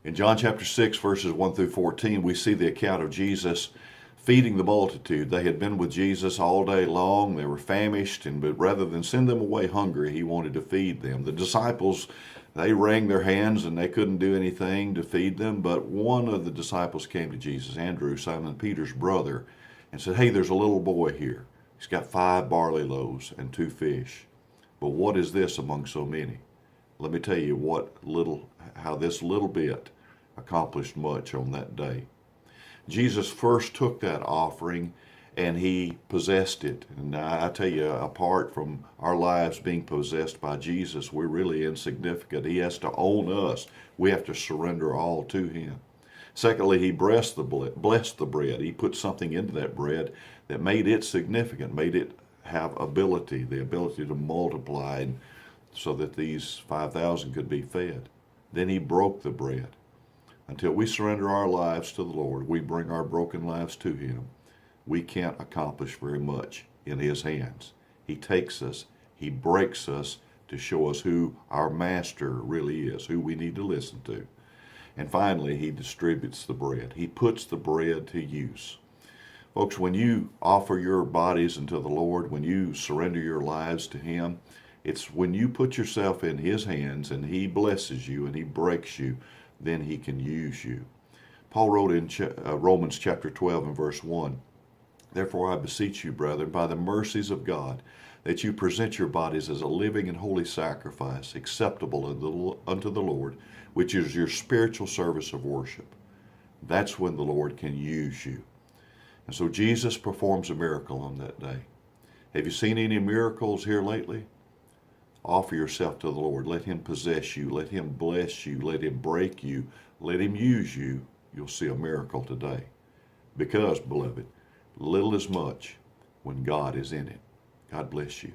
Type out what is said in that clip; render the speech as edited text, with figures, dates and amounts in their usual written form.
In John chapter 6, verses 1 through 14, we see the account of Jesus feeding the multitude. They had been with Jesus all day long. They were famished, but rather than send them away hungry, he wanted to feed them. The disciples, they wrung their hands and they couldn't do anything to feed them, but one of the disciples came to Jesus, Andrew, Simon Peter's brother, and said, "Hey, there's a little boy here. He's got 5 barley loaves and 2 fish. But what is this among so many?" Let me tell you how this little bit accomplished much on that day. Jesus first took that offering and he possessed it. And I tell you, apart from our lives being possessed by Jesus, we're really insignificant. He has to own us. We have to surrender all to him. Secondly, he blessed the bread. He put something into that bread that made it significant, made it have the ability to multiply, and so that these 5,000 could be fed. Then he broke the bread. Until we surrender our lives to the Lord, we bring our broken lives to him, we can't accomplish very much in his hands. He takes us, he breaks us to show us who our master really is, who we need to listen to. And finally, he distributes the bread. He puts the bread to use. Folks, when you offer your bodies unto the Lord, when you surrender your lives to him, it's when you put yourself in his hands and he blesses you and he breaks you, then he can use you. Paul wrote in Romans chapter 12 and verse 1, "Therefore I beseech you, brethren, by the mercies of God, that you present your bodies as a living and holy sacrifice, acceptable unto the Lord, which is your spiritual service of worship." That's when the Lord can use you. And so Jesus performs a miracle on that day. Have you seen any miracles here lately? Offer yourself to the Lord. Let him possess you. Let him bless you. Let him break you. Let him use you. You'll see a miracle today. Because, beloved, little is much when God is in it. God bless you.